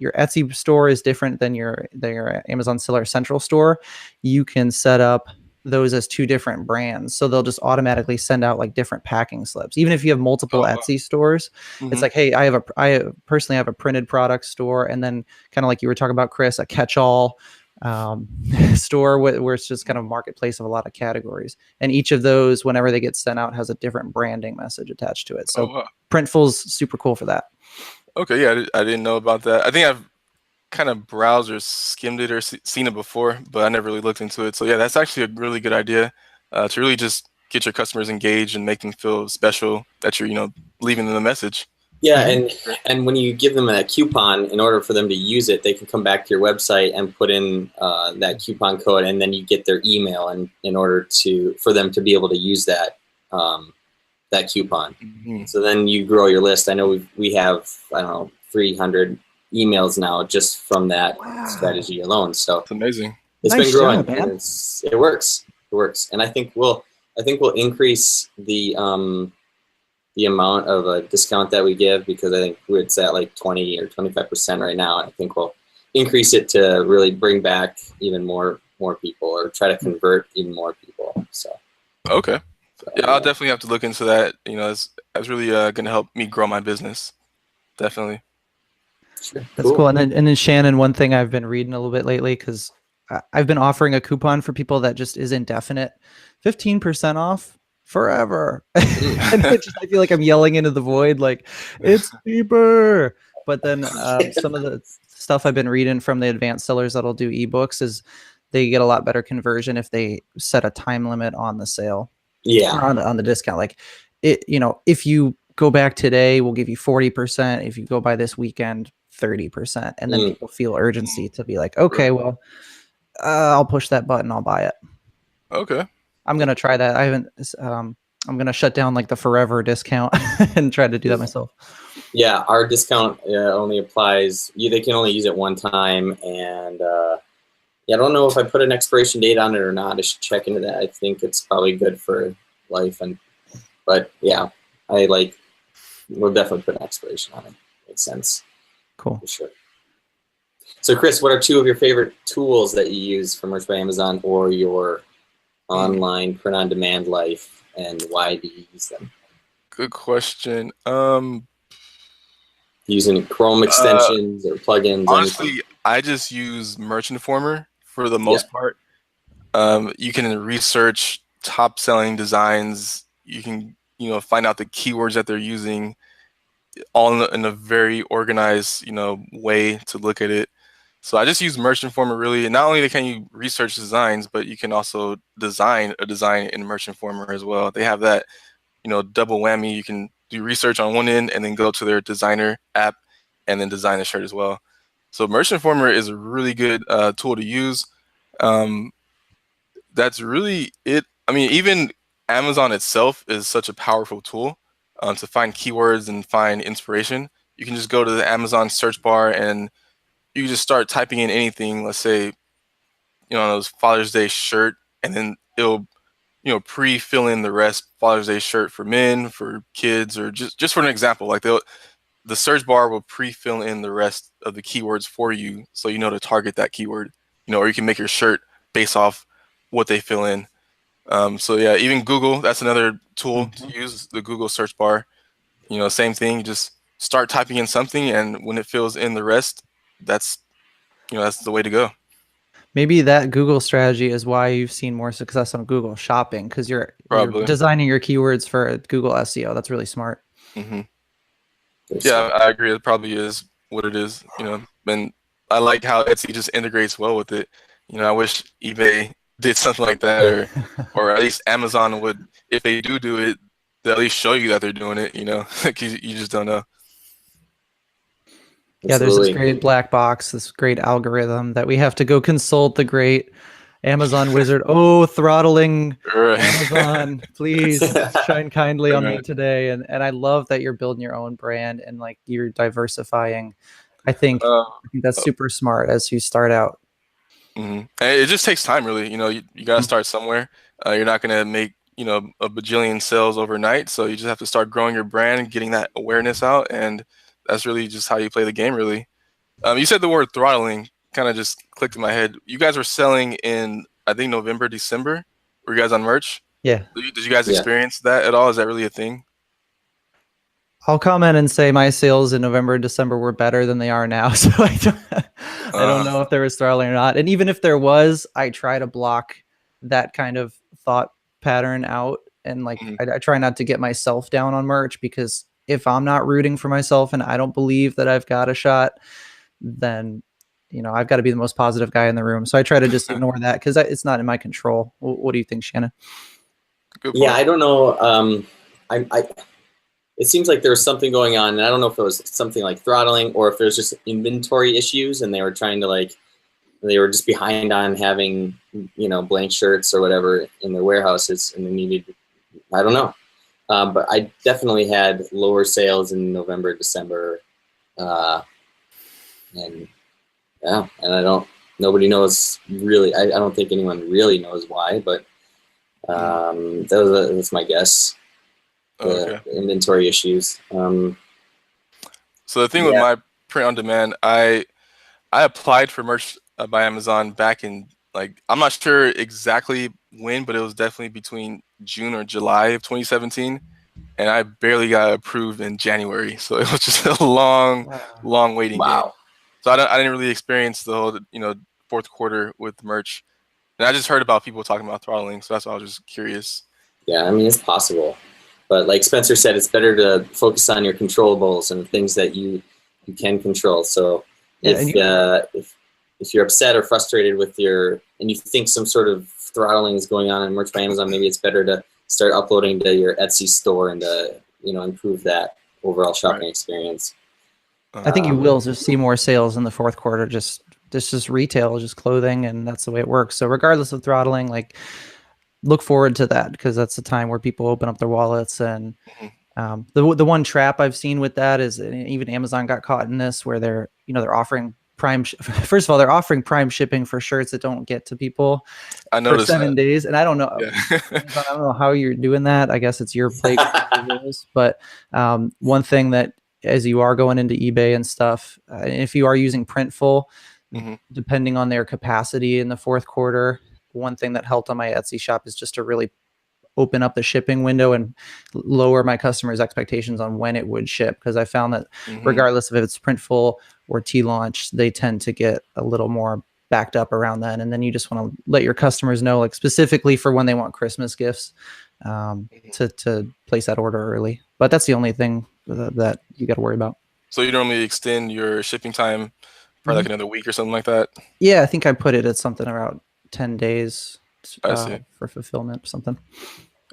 [SPEAKER 1] your Etsy store is different than your Amazon Seller Central store, you can set up those as two different brands. So they'll just automatically send out like different packing slips. Even if you have multiple Etsy stores, it's like, hey, I personally have a printed product store, and then kind of like you were talking about, Chris, a catch-all store where it's just kind of marketplace of a lot of categories. And each of those, whenever they get sent out, has a different branding message attached to it. So Printful's super cool for that.
[SPEAKER 2] Okay, yeah, I didn't know about that. I think I've kind of browsed or skimmed it or seen it before, but I never really looked into it. So yeah, that's actually a really good idea to really just get your customers engaged and make them feel special that you're, you know, leaving them a message.
[SPEAKER 3] Yeah, and when you give them a coupon, in order for them to use it, they can come back to your website and put in that coupon code, and then you get their email, and in order for them to be able to use that that coupon. So then you grow your list. I know we have, I don't know, 300 emails now just from that strategy alone. So
[SPEAKER 2] it's amazing.
[SPEAKER 3] It's been growing. Man. It works. It works, and I think we'll increase the amount of a discount that we give, because I think it's at like 20 or 25% right now. And I think we'll increase it to really bring back even more people, or try to convert even more people. So
[SPEAKER 2] okay. Yeah, I'll definitely have to look into that. You know, it's really going to help me grow my business. Definitely.
[SPEAKER 1] Sure. That's cool. And then Shannon, one thing I've been reading a little bit lately, because I've been offering a coupon for people that just is indefinite, 15% off forever. And I feel like I'm yelling into the void, like, it's cheaper. But then some of the stuff I've been reading from the advanced sellers that'll do ebooks is they get a lot better conversion if they set a time limit on the sale.
[SPEAKER 3] Yeah.
[SPEAKER 1] Or on the discount. Like, it, you know, if you go back today, we'll give you 40%. If you go by this weekend, 30%. And then people feel urgency to be like, okay, well, I'll push that button, I'll buy it.
[SPEAKER 2] Okay.
[SPEAKER 1] I'm going to try that. I haven't, I'm going to shut down like the forever discount and try to do that myself.
[SPEAKER 3] Yeah, our discount only applies, they can only use it one time. And yeah, I don't know if I put an expiration date on it or not. I should check into that. I think it's probably good for life. But yeah, we'll definitely put an expiration on it. Makes sense.
[SPEAKER 1] Cool.
[SPEAKER 3] For sure. So Chris, what are two of your favorite tools that you use for Merch by Amazon or your online print-on-demand life, and why do you use them?
[SPEAKER 2] Good question.
[SPEAKER 3] Using Chrome extensions or plugins?
[SPEAKER 2] Honestly, I just use Merch Informer for the most part. You can research top-selling designs. You can, you know, find out the keywords that they're using. all in a very organized, way to look at it. So I just use Merchant Former really. And not only can you research designs, but you can also design a design in Merchant Former as well. They have that, double whammy. You can do research on one end and then go to their designer app and then design the shirt as well. So Merchant Former is a really good tool to use. That's really it. I mean, even Amazon itself is such a powerful tool to find keywords and find inspiration. You can just go to the Amazon search bar and you just start typing in anything. Let's say, those Father's Day shirt, and then it'll, pre-fill in the rest. Father's Day shirt for men, for kids, or just for an example, like the search bar will pre-fill in the rest of the keywords for you, so you know to target that keyword. Or you can make your shirt based off what they fill in. So yeah, even Google, that's another tool to use, the Google search bar. Same thing. You just start typing in something, and when it fills in the rest, that's the way to go.
[SPEAKER 1] Maybe that Google strategy is why you've seen more success on Google Shopping, because you're designing your keywords for Google SEO. That's really smart.
[SPEAKER 2] Mm-hmm. Yeah, I agree. It probably is what it is. And I like how Etsy just integrates well with it. I wish eBay did something like that, or at least Amazon would. If they do it, they'll at least show you that they're doing it. Because you just don't know.
[SPEAKER 1] Yeah, there's this great black box, this great algorithm that we have to go consult the great Amazon wizard. Oh, throttling Amazon, please shine kindly on me today. And I love that you're building your own brand and like you're diversifying. I think that's super smart as you start out.
[SPEAKER 2] Mm-hmm. And it just takes time, really. You got to start somewhere. You're not going to make a bajillion sales overnight, so you just have to start growing your brand, getting that awareness out, and that's really just how you play the game, really. You said the word throttling, kind of just clicked in my head. You guys were selling in, I think, November, December. Were you guys on merch?
[SPEAKER 1] Yeah.
[SPEAKER 2] Did you guys experience that at all? Is that really a thing?
[SPEAKER 1] I'll comment and say my sales in November and December were better than they are now. So I don't know if there was throttling or not. And even if there was, I try to block that kind of thought pattern out. And like, I try not to get myself down on merch, because if I'm not rooting for myself and I don't believe that I've got a shot, then, I've got to be the most positive guy in the room. So I try to just ignore that because it's not in my control. What do you think, Shannon?
[SPEAKER 3] Yeah, I don't know. It seems like there was something going on, and I don't know if it was something like throttling or if there's just inventory issues and they were trying to they were just behind on having, blank shirts or whatever in their warehouses, and they needed, I don't know. But I definitely had lower sales in November, December, and nobody knows really. I don't think anyone really knows why, but that's my guess. The inventory issues.
[SPEAKER 2] So the thing with my print on demand, I applied for merch by Amazon back in, I'm not sure exactly when, but it was definitely between June or July of 2017. And I barely got approved in January. So it was just a long waiting game. So I didn't really experience the whole, fourth quarter with merch. And I just heard about people talking about throttling. So that's why I was just curious.
[SPEAKER 3] Yeah, I mean, it's possible. But like Spencer said, it's better to focus on your controllables and things that you can control. So if you're upset or frustrated with and you think some sort of throttling is going on in merch by Amazon, maybe it's better to start uploading to your Etsy store and to improve that overall shopping experience.
[SPEAKER 1] I think you will just see more sales in the fourth quarter. Just retail, just clothing, and that's the way it works. So regardless of throttling, look forward to that, because that's the time where people open up their wallets. And the one trap I've seen with that is, even Amazon got caught in this, where they're offering prime. First of all, they're offering prime shipping for shirts that don't get to people for 7 days, and I don't know. Yeah. I don't know how you're doing that. I guess it's your play rules. But one thing that, as you are going into eBay and stuff, if you are using Printful, depending on their capacity in the fourth quarter, one thing that helped on my Etsy shop is just to really open up the shipping window and lower my customers' expectations on when it would ship. Because I found that regardless of if it's Printful or T-Launch, they tend to get a little more backed up around then. And then you just want to let your customers know, specifically for when they want Christmas gifts, to place that order early. But that's the only thing that you got to worry about.
[SPEAKER 2] So you normally extend your shipping time for like another week or something like that?
[SPEAKER 1] Yeah, I think I put it at something around 10 days
[SPEAKER 2] I see.
[SPEAKER 1] for fulfillment or something.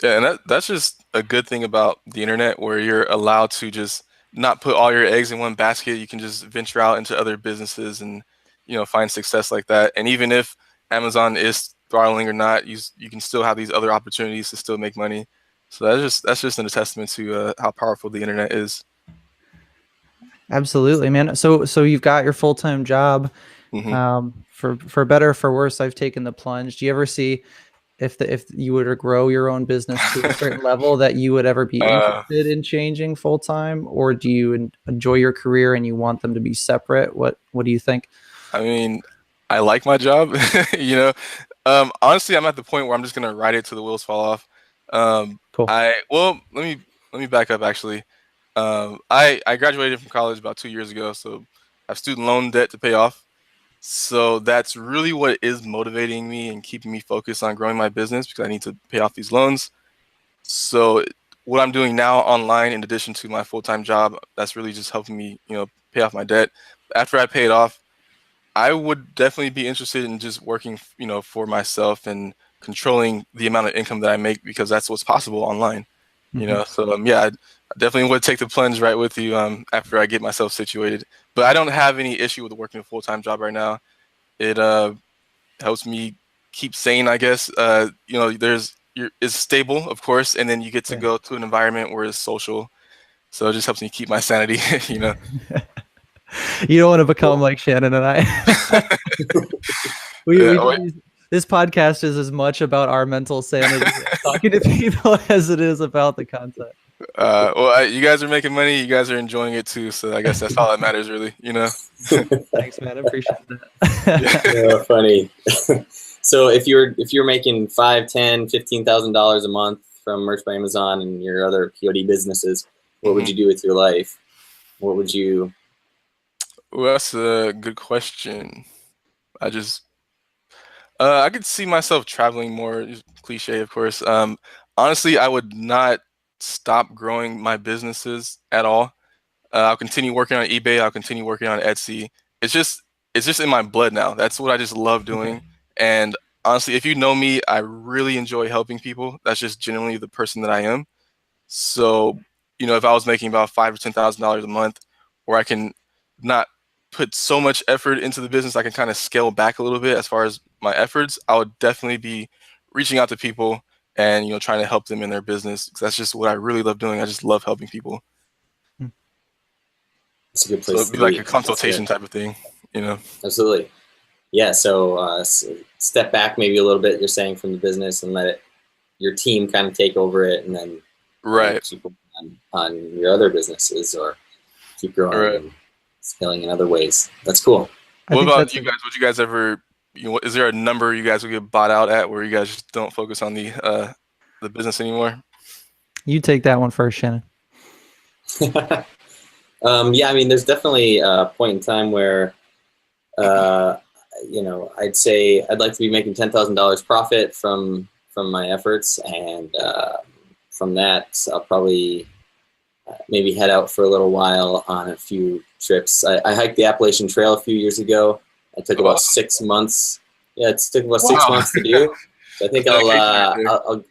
[SPEAKER 2] Yeah, and that's just a good thing about the internet, where you're allowed to just not put all your eggs in one basket. You can just venture out into other businesses and, find success like that. And even if Amazon is throttling or not, you can still have these other opportunities to still make money. So that's just a testament to how powerful the internet is.
[SPEAKER 1] Absolutely, man. So you've got your full-time job. For better or for worse, I've taken the plunge. Do you ever see if you were to grow your own business to a certain level that you would ever be interested in changing full-time, or do you enjoy your career and you want them to be separate? What do you think?
[SPEAKER 2] I mean, I like my job, honestly, I'm at the point where I'm just going to ride it till the wheels fall off.
[SPEAKER 1] Cool.
[SPEAKER 2] Let me back up actually. I graduated from college about 2 years ago, so I have student loan debt to pay off. So that's really what is motivating me and keeping me focused on growing my business, because I need to pay off these loans. So what I'm doing now online, in addition to my full-time job, that's really just helping me, pay off my debt. After I pay it off, I would definitely be interested in just working, for myself and controlling the amount of income that I make, because that's what's possible online. So yeah, I definitely would take the plunge right with you after I get myself situated. But I don't have any issue with working a full-time job right now. It helps me keep sane, I guess. It's stable, of course, and then you get to go to an environment where it's social. So it just helps me keep my sanity,
[SPEAKER 1] You don't want to become like Shannon and I. This podcast is as much about our mental sanity talking to people as it is about the content.
[SPEAKER 2] You guys are making money. You guys are enjoying it too. So I guess that's all that matters, really.
[SPEAKER 1] Thanks, man. I appreciate that.
[SPEAKER 3] Yeah, funny. So if you're making $5,000, $10,000, $15,000 a month from Merch by Amazon and your other POD businesses, what would you do with your life? What would you?
[SPEAKER 2] Well, that's a good question. I could see myself traveling more. Cliche, of course. Honestly, I would not stop growing my businesses at all. I'll continue working on eBay. I'll continue working on Etsy. It's just in my blood now. That's what I just love doing. And honestly, if you know me, I really enjoy helping people. That's just generally the person that I am. So, if I was making about $5,000 or $10,000 a month, where I can not put so much effort into the business, I can kind of scale back a little bit as far as my efforts, I would definitely be reaching out to people and, trying to help them in their business, because that's just what I really love doing. I just love helping people.
[SPEAKER 3] It's a good place.
[SPEAKER 2] So it'd be like a consultation type of thing,
[SPEAKER 3] Absolutely. Yeah. So step back maybe a little bit, you're saying, from the business, and let your team kind of take over it, and then keep on your other businesses, or keep growing and scaling in other ways. That's cool.
[SPEAKER 2] What about you guys? Would you guys ever, is there a number you guys would get bought out at where you guys just don't focus on the business anymore?
[SPEAKER 1] You take that one first, Shannon.
[SPEAKER 3] Yeah, I mean, there's definitely a point in time where, I'd say I'd like to be making $10,000 profit from my efforts, and from that, I'll probably maybe head out for a little while on a few trips. I hiked the Appalachian Trail a few years ago. It took about 6 months. Yeah, it took about 6 months to do. So I think I'll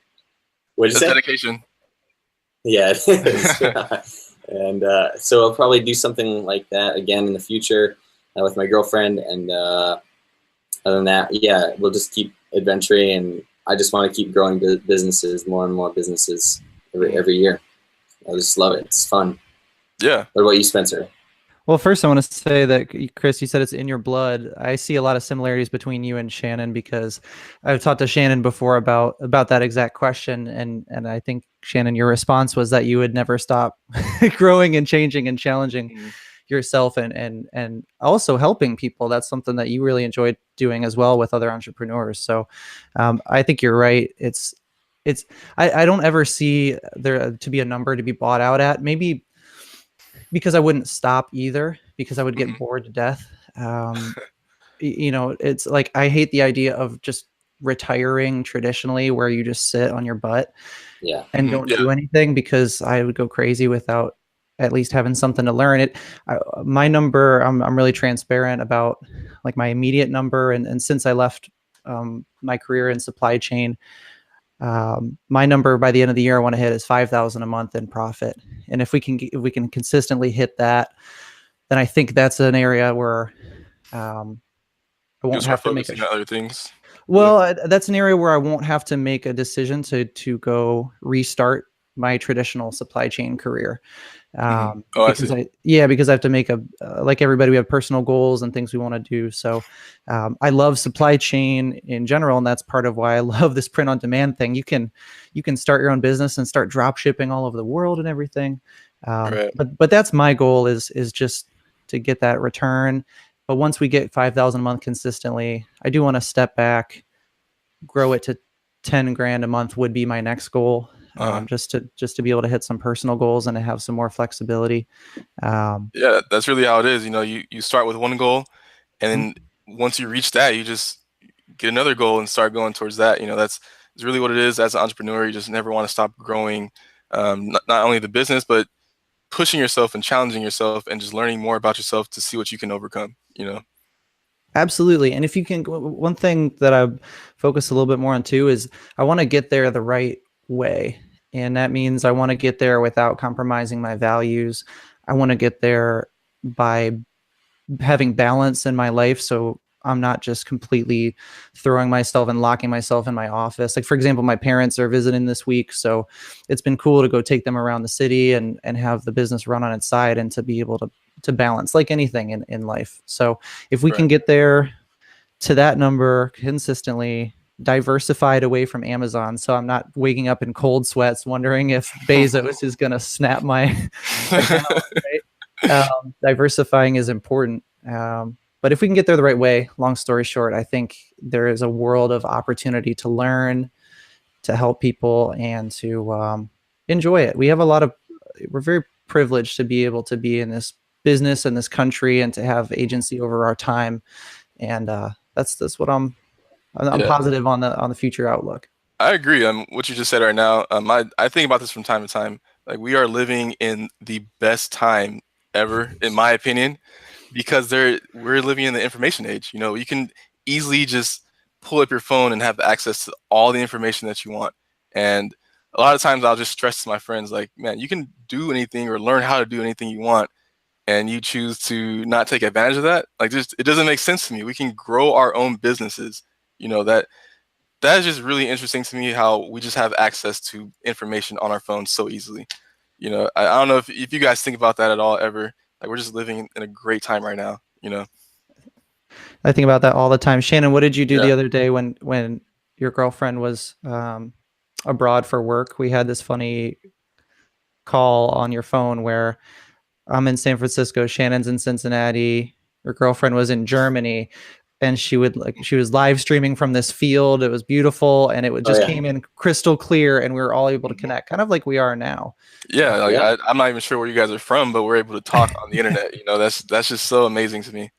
[SPEAKER 3] what'd you say?
[SPEAKER 2] Dedication.
[SPEAKER 3] Yeah, it is. And so I'll probably do something like that again in the future with my girlfriend. And other than that, yeah, we'll just keep adventuring. And I just want to keep growing businesses, more and more businesses every year. I just love it. It's fun.
[SPEAKER 2] Yeah.
[SPEAKER 3] What about you, Spencer?
[SPEAKER 1] Well, first I want to say that, Chris, you said it's in your blood. I see a lot of similarities between you and Shannon, because I've talked to Shannon before about that exact question. And I think, Shannon, your response was that you would never stop growing and changing and challenging yourself, and also helping people. That's something that you really enjoyed doing as well with other entrepreneurs. So I think you're right. I don't ever see there to be a number to be bought out at. Maybe because I wouldn't stop either, because I would get bored to death. It's like, I hate the idea of just retiring traditionally, where you just sit on your butt and don't do anything, because I would go crazy without at least having something to learn. My number, I'm really transparent about like my immediate number. And since I left my career in supply chain, my number by the end of the year I want to hit is 5,000 a month in profit. And if we can consistently hit that, then I think that's an area where I won't have to make
[SPEAKER 2] on other things.
[SPEAKER 1] Well, that's an area where I won't have to make a decision to go restart my traditional supply chain career. Because I have to make like everybody, we have personal goals and things we want to do. So I love supply chain in general, and that's part of why I love this print on demand thing. You can start your own business and start drop shipping all over the world and everything. But that's my goal is just to get that return. But once we get 5,000 a month consistently, I do want to step back, grow it to 10 grand a month would be my next goal. Just to be able to hit some personal goals and to have some more flexibility.
[SPEAKER 2] Yeah, that's really how it is. You start with one goal, and then once you reach that, you just get another goal and start going towards that. That's really what it is as an entrepreneur. You just never want to stop growing, not only the business, but pushing yourself and challenging yourself and just learning more about yourself to see what you can overcome.
[SPEAKER 1] Absolutely. And if you can, one thing that I focus a little bit more on too is I want to get there the right way. And that means I want to get there without compromising my values. I want to get there by having balance in my life. So I'm not just completely throwing myself and locking myself in my office. Like, for example, my parents are visiting this week. So it's been cool to go take them around the city and have the business run on its side and to be able to balance like anything in life. So if we can get there to that number consistently, diversified away from Amazon, so I'm not waking up in cold sweats wondering if Bezos is going to snap my account, right? Diversifying is important. But if we can get there the right way, long story short, I think there is a world of opportunity to learn, to help people, and to enjoy it. We're very privileged to be able to be in this business in this country and to have agency over our time. And that's what I'm positive on the future outlook.
[SPEAKER 2] I agree. What you just said right now. I think about this from time to time. Like, we are living in the best time ever, in my opinion, because we're living in the information age. You can easily just pull up your phone and have access to all the information that you want. And a lot of times I'll just stress to my friends, like, man, you can do anything or learn how to do anything you want, and you choose to not take advantage of that. Like, it doesn't make sense to me. We can grow our own businesses. That is just really interesting to me, how we just have access to information on our phones so easily. I don't know if you guys think about that at all ever. Like, we're just living in a great time right now.
[SPEAKER 1] I think about that all the time. Shannon, what did you do the other day when your girlfriend was abroad for work? We had this funny call on your phone where I'm in San Francisco, Shannon's in Cincinnati, your girlfriend was in Germany, and she was live streaming from this field. It was beautiful, and it just came in crystal clear, and we were all able to connect, kind of like we are now.
[SPEAKER 2] Yeah, I'm not even sure where you guys are from, but we're able to talk on the internet. That's just so amazing to me.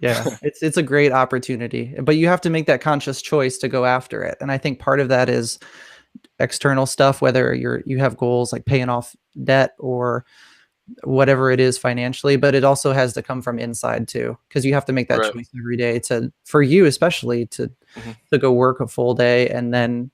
[SPEAKER 1] Yeah, it's a great opportunity, but you have to make that conscious choice to go after it. And I think part of that is external stuff, whether you have goals like paying off debt or whatever it is financially, but it also has to come from inside too, because you have to make that choice every day for you, especially to go work a full day and then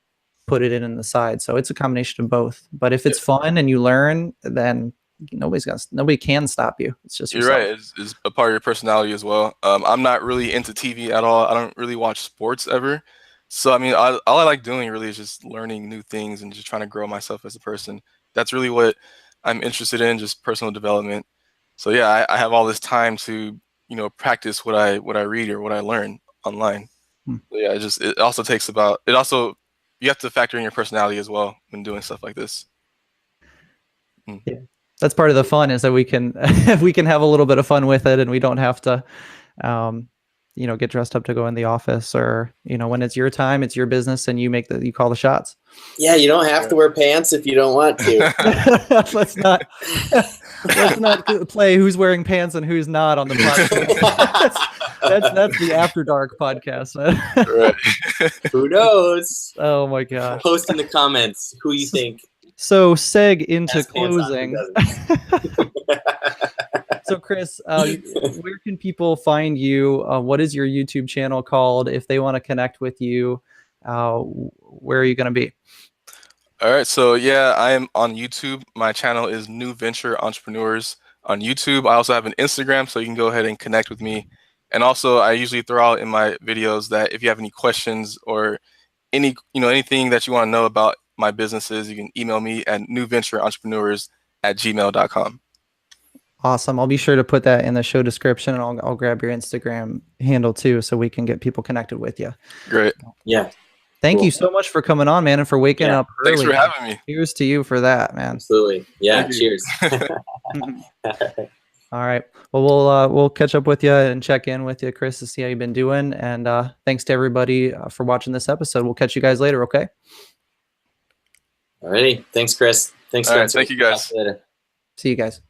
[SPEAKER 1] put it in the side. So it's a combination of both. But if it's fun and you learn, then nobody can stop you. It's just yourself.
[SPEAKER 2] You're right. It's a part of your personality as well. I'm not really into TV at all. I don't really watch sports ever. So all I like doing really is just learning new things and just trying to grow myself as a person. That's really what I'm interested in, just personal development. So yeah, I have all this time to practice what I read or what I learn online. So yeah, it also you have to factor in your personality as well when doing stuff like this.
[SPEAKER 1] Yeah, that's part of the fun, is that we can have a little bit of fun with it, and we don't have to get dressed up to go in the office, or when it's your time, it's your business, and you call the shots.
[SPEAKER 3] Yeah, you don't have to wear pants if you don't want to.
[SPEAKER 1] let's not play who's wearing pants and who's not on the podcast. that's the After Dark podcast.
[SPEAKER 3] Right. Who knows?
[SPEAKER 1] Oh my gosh.
[SPEAKER 3] Post in the comments who you think
[SPEAKER 1] So seg into
[SPEAKER 3] Best pants on, who
[SPEAKER 1] closing. So Chris, where can people find you? What is your YouTube channel called? If they want to connect with you, where are you going to be?
[SPEAKER 2] All right, so yeah, I am on YouTube. My channel is New Venture Entrepreneurs on YouTube. I also have an Instagram, so you can go ahead and connect with me. And also, I usually throw out in my videos that if you have any questions or anything that you want to know about my businesses, you can email me at newventureentrepreneurs@gmail.com.
[SPEAKER 1] Awesome. I'll be sure to put that in the show description, and I'll grab your Instagram handle too, so we can get people connected with you.
[SPEAKER 2] Great.
[SPEAKER 3] Yeah.
[SPEAKER 1] Thank
[SPEAKER 3] Cool.
[SPEAKER 1] you so much for coming on, man, and for waking up early.
[SPEAKER 2] Thanks for having me.
[SPEAKER 1] Cheers to you for that, man.
[SPEAKER 3] Absolutely. Yeah. Cheers.
[SPEAKER 1] All right. Well, we'll catch up with you and check in with you, Chris, to see how you've been doing. And thanks to everybody for watching this episode. We'll catch you guys later. Okay.
[SPEAKER 3] Alrighty. Thanks, Chris. Thanks,
[SPEAKER 2] All right,
[SPEAKER 3] Spencer.
[SPEAKER 2] thank you, guys.
[SPEAKER 3] Later.
[SPEAKER 1] See you guys.